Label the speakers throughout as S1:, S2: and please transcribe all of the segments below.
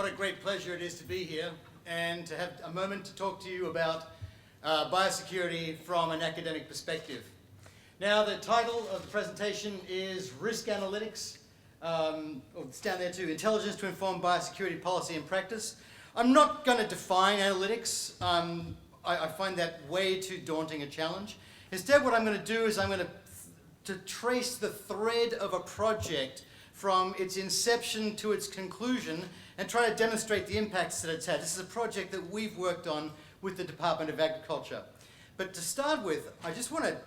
S1: What a great pleasure it is to be here and to have a moment to talk to you about biosecurity from an academic perspective. Now, the title of the presentation is Risk Analytics, it's down there too, Intelligence to Inform Biosecurity Policy and Practice. I'm not going to define analytics. I find that way too daunting a challenge. Instead, what I'm going to do is I'm going to trace the thread of a project from its inception to its conclusion and try to demonstrate the impacts that it's had. This is a project that we've worked on with the Department of Agriculture. But to start with, I just want to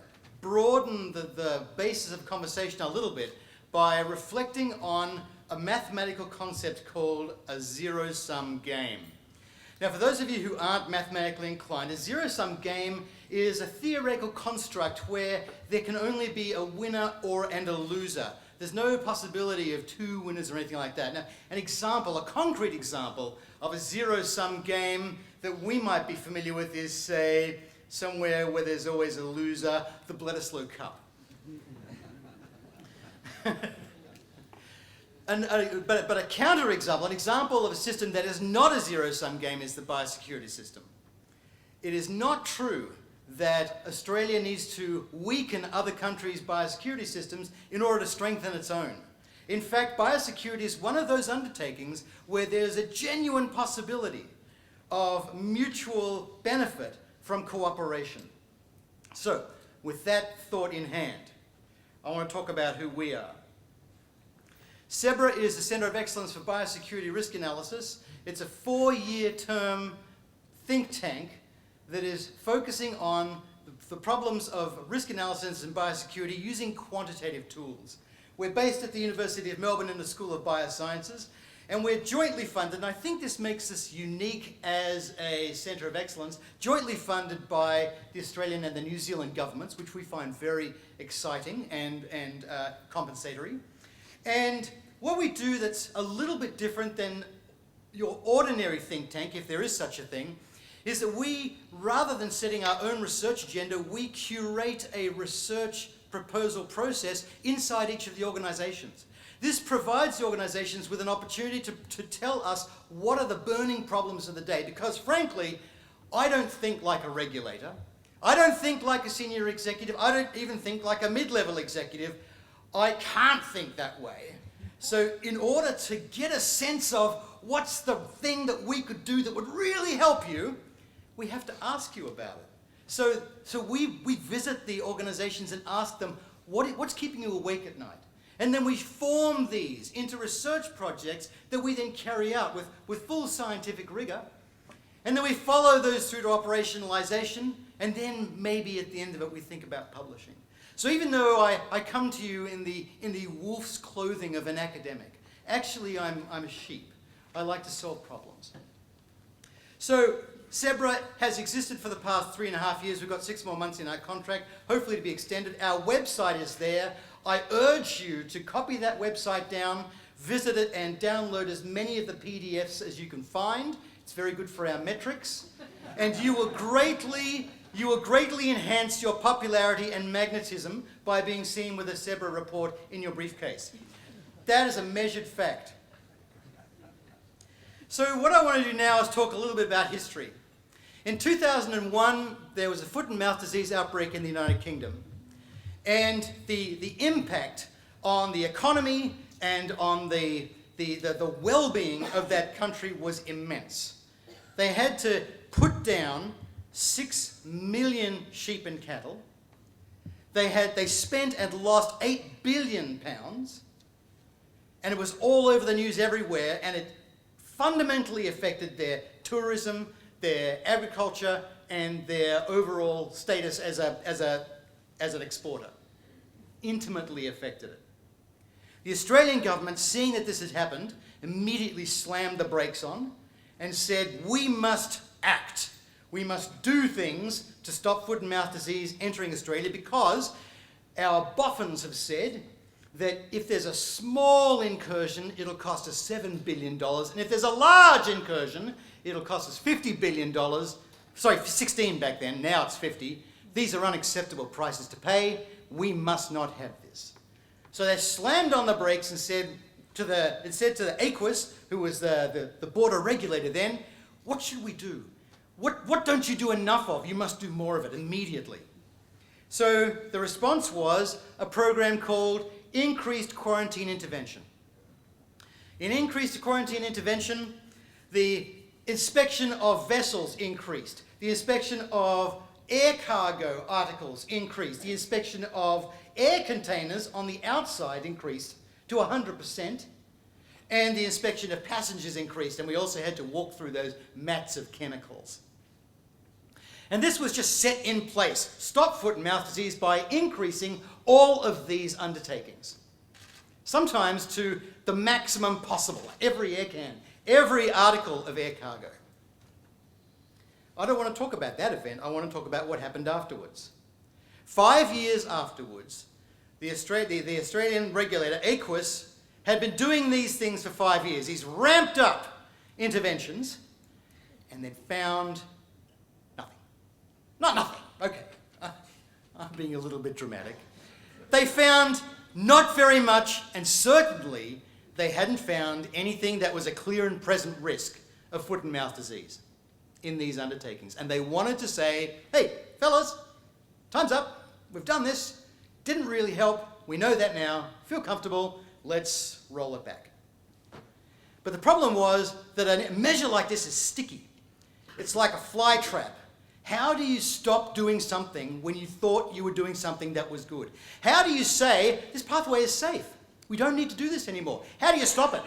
S1: broaden the basis of conversation a little bit by reflecting on a mathematical concept called a zero-sum game. Now, for those of you who aren't mathematically inclined, a zero-sum game is a theoretical construct where there can only be a winner and a loser. There's no possibility of two winners or anything like that. Now, an example, a concrete example of a zero-sum game that we might be familiar with is, say, somewhere where there's always a loser, the Bledisloe Cup. But a counter-example, an example of a system that is not a zero-sum game is the biosecurity system. It is not true that Australia needs to weaken other countries' biosecurity systems in order to strengthen its own. In fact, biosecurity is one of those undertakings where there's a genuine possibility of mutual benefit from cooperation. So, with that thought in hand, I want to talk about who we are. CEBRA is the Centre of Excellence for Biosecurity Risk Analysis. It's a 4-year term think tank that is focusing on the problems of risk analysis and biosecurity using quantitative tools. We're based at the University of Melbourne in the School of Biosciences, and we're jointly funded, and I think this makes us unique as a Centre of Excellence, jointly funded by the Australian and the New Zealand governments, which we find very exciting and compensatory. And what we do that's a little bit different than your ordinary think tank, if there is such a thing, is that we, rather than setting our own research agenda, we curate a research proposal process inside each of the organizations. This provides the organizations with an opportunity to tell us what are the burning problems of the day, because frankly, I don't think like a regulator. I don't think like a senior executive. I don't even think like a mid-level executive. I can't think that way. So in order to get a sense of what's the thing that we could do that would really help you, we have to ask you about it. So we visit the organizations and ask them, what's keeping you awake at night? And then we form these into research projects that we then carry out with full scientific rigor. And then we follow those through to operationalization, and then maybe at the end of it we think about publishing. So even though I come to you in the wolf's clothing of an academic, actually I'm a sheep. I like to solve problems. So CEBRA has existed for the past 3.5 years. We've got 6 more months in our contract, hopefully to be extended. Our website is there. I urge you to copy that website down, visit it, and download as many of the PDFs as you can find. It's very good for our metrics. And you will greatly enhance your popularity and magnetism by being seen with a CEBRA report in your briefcase. That is a measured fact. So what I want to do now is talk a little bit about history. In 2001, there was a foot and mouth disease outbreak in the United Kingdom. And the impact on the economy and on the well-being of that country was immense. They had to put down 6 million sheep and cattle. They spent and lost £8 billion, and it was all over the news everywhere, and it fundamentally affected their tourism, their agriculture, and their overall status as an exporter. Intimately affected it. The Australian government, seeing that this had happened, immediately slammed the brakes on and said, we must act. We must do things to stop foot and mouth disease entering Australia, because our boffins have said that if there's a small incursion, it'll cost us $7 billion, and if there's a large incursion, it'll cost us $50 billion. Sorry, 16 back then, now it's 50. These are unacceptable prices to pay. We must not have this. So they slammed on the brakes and said, it said to the AQUIS, who was the border regulator then, what should we do? What don't you do enough of? You must do more of it immediately. So the response was a program called Increased Quarantine Intervention. In Increased Quarantine Intervention, the inspection of vessels increased. The inspection of air cargo articles increased. The inspection of air containers on the outside increased to 100%. And the inspection of passengers increased. And we also had to walk through those mats of chemicals. And this was just set in place, stop foot and mouth disease, by increasing all of these undertakings. Sometimes to the maximum possible, every air can, every article of air cargo. I don't want to talk about that event, I want to talk about what happened afterwards. 5 years afterwards, the Australian regulator, AQUIS, had been doing these things for 5 years. He's ramped up interventions, and they'd found nothing. Not nothing, okay. I'm being a little bit dramatic. They found not very much, and certainly they hadn't found anything that was a clear and present risk of foot and mouth disease in these undertakings. And they wanted to say, hey, fellas, time's up. We've done this. Didn't really help. We know that now. Feel comfortable. Let's roll it back. But the problem was that a measure like this is sticky. It's like a fly trap. How do you stop doing something when you thought you were doing something that was good? How do you say, this pathway is safe? We don't need to do this anymore. How do you stop it?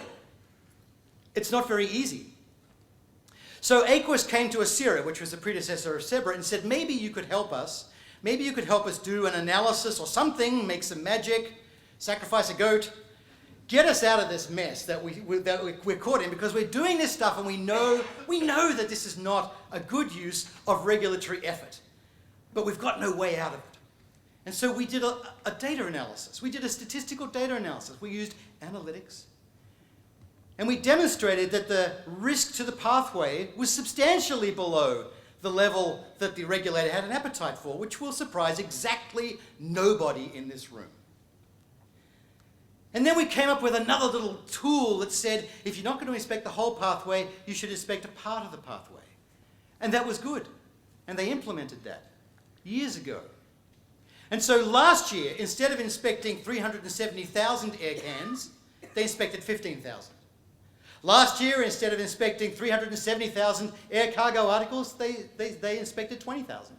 S1: It's not very easy. So AQUIS came to ACERA, which was the predecessor of SEBRA, and said, maybe you could help us. Maybe you could help us do an analysis or something, make some magic, sacrifice a goat, get us out of this mess that we're caught in, because we're doing this stuff and we know that this is not a good use of regulatory effort. But we've got no way out of it. And so we did a data analysis. We did a statistical data analysis. We used analytics. And we demonstrated that the risk to the pathway was substantially below the level that the regulator had an appetite for, which will surprise exactly nobody in this room. And then we came up with another little tool that said, if you're not going to inspect the whole pathway, you should inspect a part of the pathway. And that was good. And they implemented that years ago. And so last year, instead of inspecting 370,000 air cans, they inspected 15,000. Last year, instead of inspecting 370,000 air cargo articles, they inspected 20,000.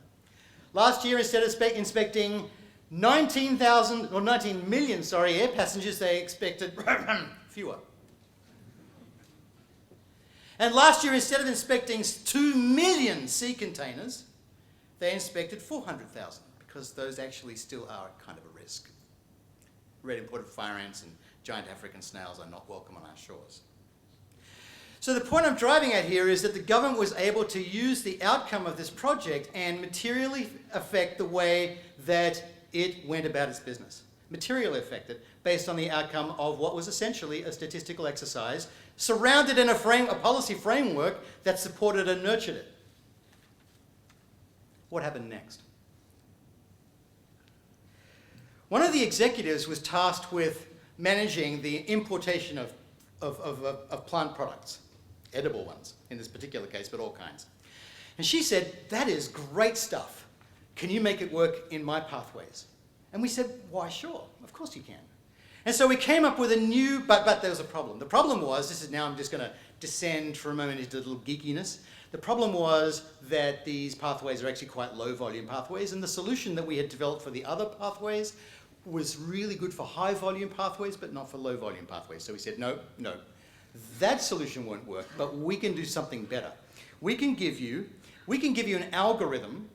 S1: Last year, instead of inspecting 19 million air passengers, they expected fewer. And last year, instead of inspecting 2 million sea containers, they inspected 400,000, because those actually still are kind of a risk. Red imported fire ants and giant African snails are not welcome on our shores. So the point I'm driving at here is that the government was able to use the outcome of this project and materially affect the way that it went about its business. Materially affected based on the outcome of what was essentially a statistical exercise surrounded in a policy framework that supported and nurtured it. What happened next? One of the executives was tasked with managing the importation of plant products, edible ones in this particular case, but all kinds. And she said, that is great stuff. Can you make it work in my pathways? And we said, why, sure, of course you can. And so we came up with a new, but there was a problem. The problem was, I'm just going to descend for a moment into a little geekiness. The problem was that these pathways are actually quite low volume pathways, and the solution that we had developed for the other pathways was really good for high volume pathways, but not for low volume pathways. So we said, no, that solution won't work, but we can do something better. We can give you an algorithm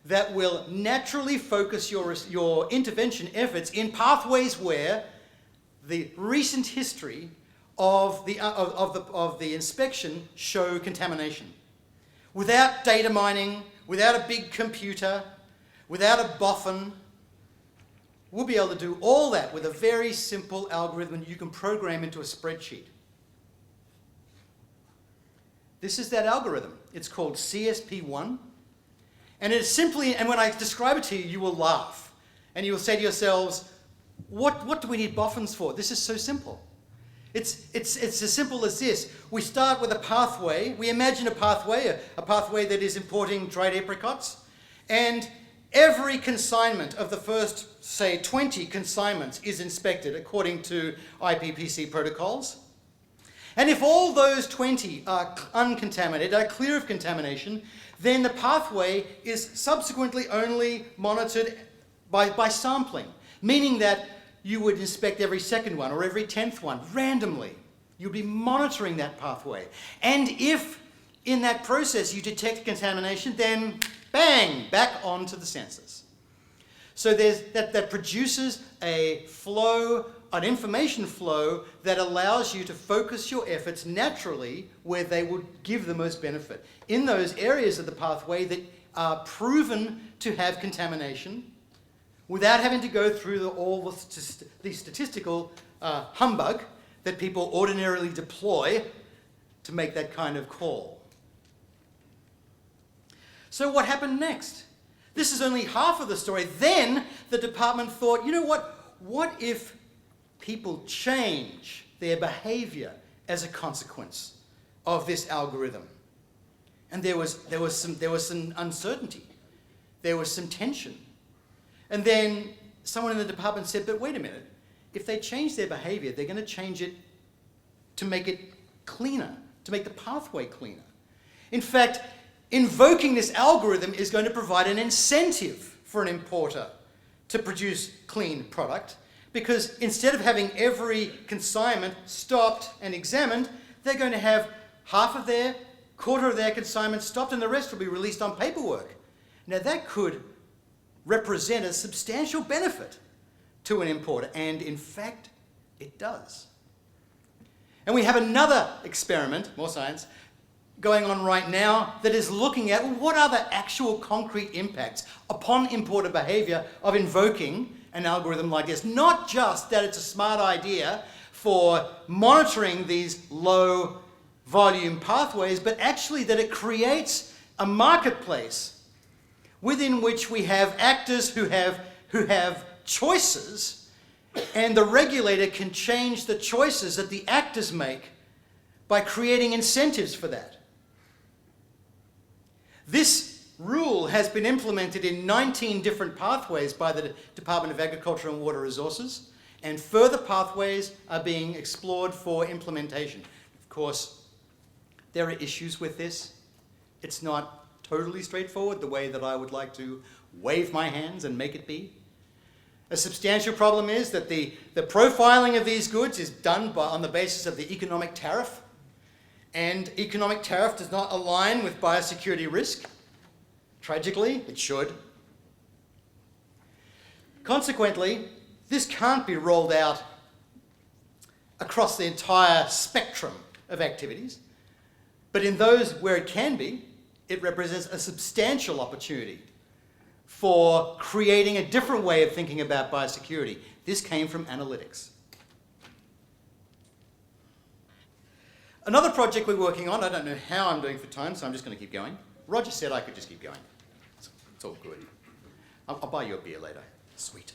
S1: that will naturally focus your intervention efforts in pathways where the recent history of the inspection show contamination. Without data mining, without a big computer, without a boffin, we'll be able to do all that with a very simple algorithm you can program into a spreadsheet. This is that algorithm. It's called CSP1. And it is simply, and when I describe it to you, you will laugh. And you will say to yourselves, what do we need boffins for? This is so simple. It's as simple as this. We start with a pathway. We imagine a pathway that is importing dried apricots. And every consignment of the first, say, 20 consignments is inspected according to IPPC protocols. And if all those 20 are uncontaminated, are clear of contamination, then the pathway is subsequently only monitored by sampling, meaning that you would inspect every second one or every 10th one randomly. You'd be monitoring that pathway. And if in that process you detect contamination, then bang, back onto the sensors. So that produces a flow, an information flow that allows you to focus your efforts naturally where they would give the most benefit. In those areas of the pathway that are proven to have contamination, without having to go through all the statistical humbug that people ordinarily deploy to make that kind of call. So what happened next? This is only half of the story. Then the department thought, you know what? What if people change their behavior as a consequence of this algorithm? And there was some uncertainty. There was some tension. And then someone in the department said, but wait a minute, if they change their behavior, they're going to change it to make it cleaner, to make the pathway cleaner. In fact, invoking this algorithm is going to provide an incentive for an importer to produce clean product, because instead of having every consignment stopped and examined, they're going to have quarter of their consignments stopped and the rest will be released on paperwork. Now that could represent a substantial benefit to an importer, and in fact, it does. And we have another experiment, more science, going on right now that is looking at what are the actual concrete impacts upon importer behavior of invoking an algorithm like this. Not just that it's a smart idea for monitoring these low volume pathways, but actually that it creates a marketplace within which we have actors who have choices, and the regulator can change the choices that the actors make by creating incentives for that. This rule has been implemented in 19 different pathways by the Department of Agriculture and Water Resources, and further pathways are being explored for implementation. Of course, there are issues with this. It's not totally straightforward the way that I would like to wave my hands and make it be. A substantial problem is that the profiling of these goods is done on the basis of the economic tariff, and economic tariff does not align with biosecurity risk. Tragically, it should. Consequently, this can't be rolled out across the entire spectrum of activities, but in those where it can be, it represents a substantial opportunity for creating a different way of thinking about biosecurity. This came from analytics. Another project we're working on, I don't know how I'm doing for time, so I'm just going to keep going. Roger said I could just keep going. It's all good. I'll buy you a beer later. Sweet.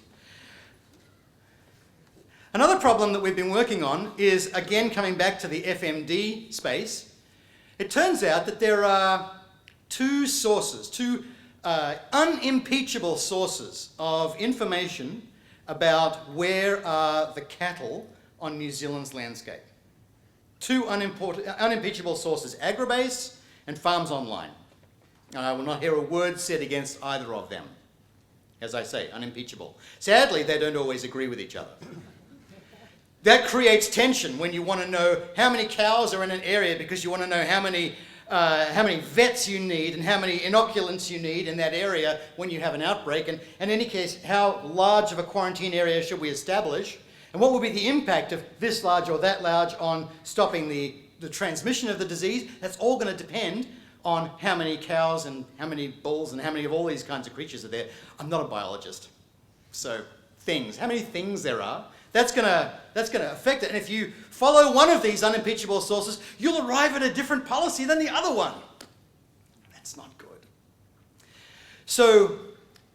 S1: Another problem that we've been working on is, again, coming back to the FMD space. It turns out that there are two unimpeachable sources of information about where are the cattle on New Zealand's landscape. Two unimpeachable sources, Agribase and Farms Online. And I will not hear a word said against either of them. As I say, unimpeachable. Sadly, they don't always agree with each other. That creates tension when you want to know how many cows are in an area because you want to know how many vets you need and how many inoculants you need in that area when you have an outbreak. And in any case, how large of a quarantine area should we establish? And what will be the impact of this large or that large on stopping the transmission of the disease? That's all going to depend on how many cows and how many bulls and how many of all these kinds of creatures are there. I'm not a biologist. So how many things there are, that's going to affect it. And if you follow one of these unimpeachable sources, you'll arrive at a different policy than the other one. That's not good. So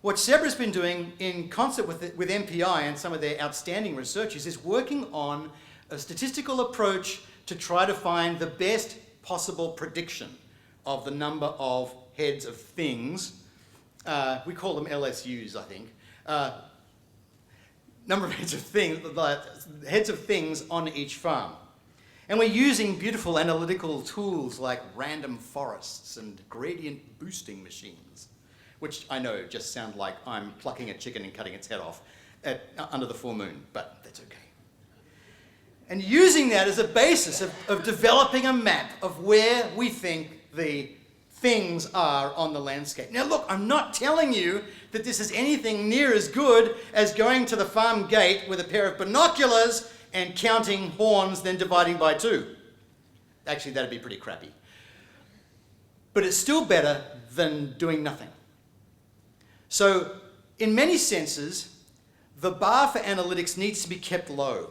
S1: what SEBRA's been doing in concert with MPI and some of their outstanding researchers is working on a statistical approach to try to find the best possible prediction of the number of heads of things. We call them LSUs, I think. Number of heads of things on each farm. And we're using beautiful analytical tools like random forests and gradient boosting machines, which I know just sound like I'm plucking a chicken and cutting its head off under the full moon, but that's okay. And using that as a basis of developing a map of where we think the things are on the landscape. Now look, I'm not telling you that this is anything near as good as going to the farm gate with a pair of binoculars and counting horns, then dividing by 2. Actually, that'd be pretty crappy. But it's still better than doing nothing. So, in many senses, the bar for analytics needs to be kept low.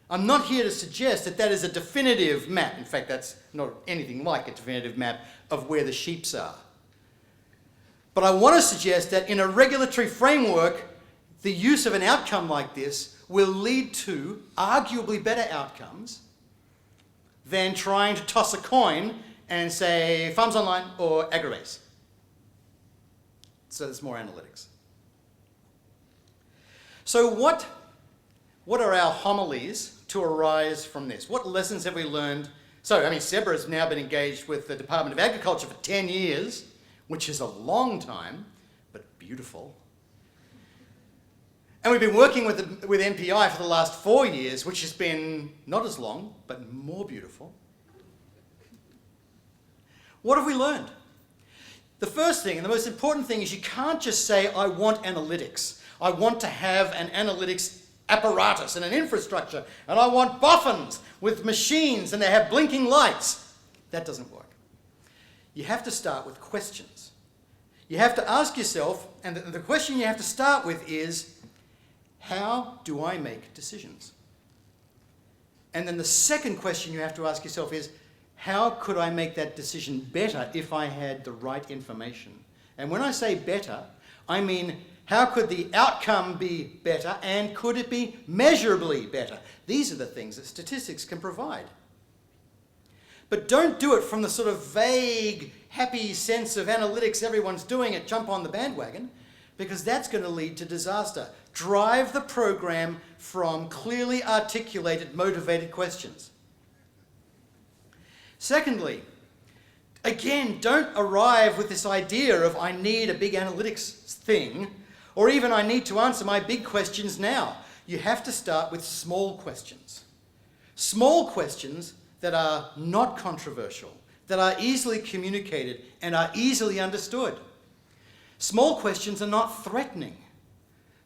S1: I'm not here to suggest that that is a definitive map. In fact, that's not anything like a definitive map of where the sheeps are. But I want to suggest that in a regulatory framework, the use of an outcome like this will lead to arguably better outcomes than trying to toss a coin and say farms online or agribase. So there's more analytics. So what are our homilies to arise from this? What lessons have we learned? So, SEBRA has now been engaged with the Department of Agriculture for 10 years, which is a long time, but beautiful. And we've been working with MPI for the last 4 years, which has been not as long, but more beautiful. What have we learned? The first thing, and the most important thing, is you can't just say, I want analytics. I want to have an analytics apparatus and an infrastructure, and I want boffins with machines and they have blinking lights. That doesn't work. You have to start with questions. You have to ask yourself, and the question you have to start with is, how do I make decisions? And then the second question you have to ask yourself is, how could I make that decision better if I had the right information? And when I say better, I mean, how could the outcome be better, and could it be measurably better? These are the things that statistics can provide. But don't do it from the sort of vague, happy sense of analytics, everyone's doing it, jump on the bandwagon, because that's going to lead to disaster. Drive the program from clearly articulated, motivated questions. Secondly, again, don't arrive with this idea of I need a big analytics thing, or even I need to answer my big questions now. You have to start with small questions. Small questions that are not controversial, that are easily communicated and are easily understood. Small questions are not threatening.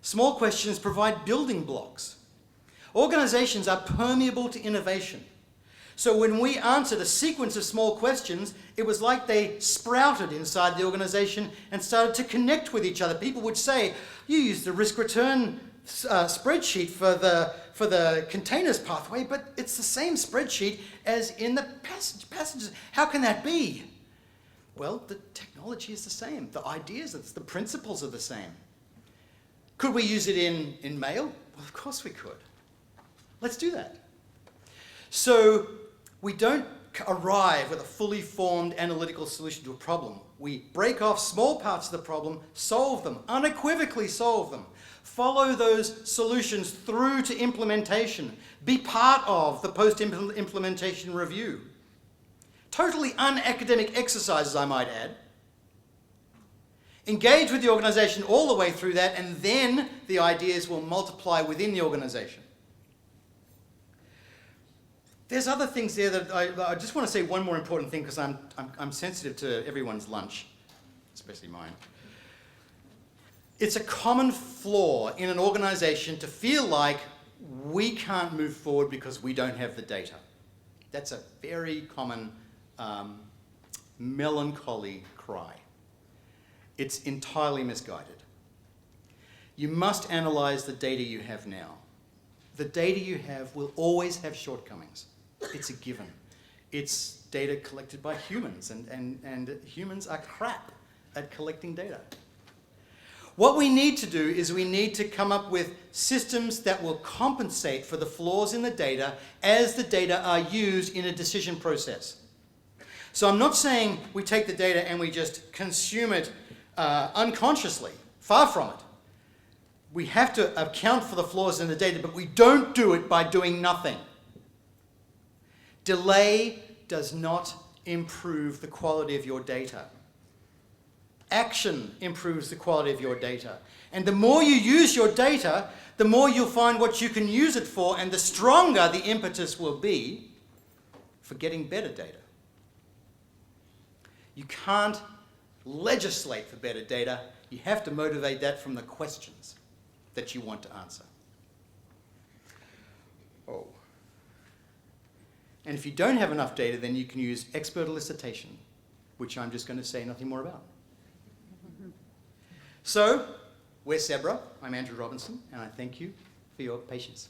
S1: Small questions provide building blocks. Organizations are permeable to innovation. So when we answered a sequence of small questions, it was like they sprouted inside the organization and started to connect with each other. People would say, you used the risk return spreadsheet for the containers pathway, but it's the same spreadsheet as in the passages. How can that be? Well, the technology is the same. The ideas, the principles are the same. Could we use it in mail? Well, of course we could. Let's do that. So we don't arrive with a fully formed analytical solution to a problem. We break off small parts of the problem, solve them, unequivocally solve them. Follow those solutions through to implementation. Be part of the post-implementation review. Totally unacademic exercises, I might add. Engage with the organization all the way through that, and then the ideas will multiply within the organization. There's other things there that I just want to say one more important thing, because I'm sensitive to everyone's lunch, especially mine. It's a common flaw in an organization to feel like we can't move forward because we don't have the data. That's a very common melancholy cry. It's entirely misguided. You must analyze the data you have now. The data you have will always have shortcomings. It's a given. It's data collected by humans, and humans are crap at collecting data. What we need to do is we need to come up with systems that will compensate for the flaws in the data as the data are used in a decision process. So I'm not saying we take the data and we just consume it unconsciously. Far from it. We have to account for the flaws in the data, but we don't do it by doing nothing. Delay does not improve the quality of your data. Action improves the quality of your data. And the more you use your data, the more you'll find what you can use it for, and the stronger the impetus will be for getting better data. You can't legislate for better data. You have to motivate that from the questions that you want to answer. Oh. And if you don't have enough data, then you can use expert elicitation, which I'm just going to say nothing more about. So, we're SEBRA. I'm Andrew Robinson, and I thank you for your patience.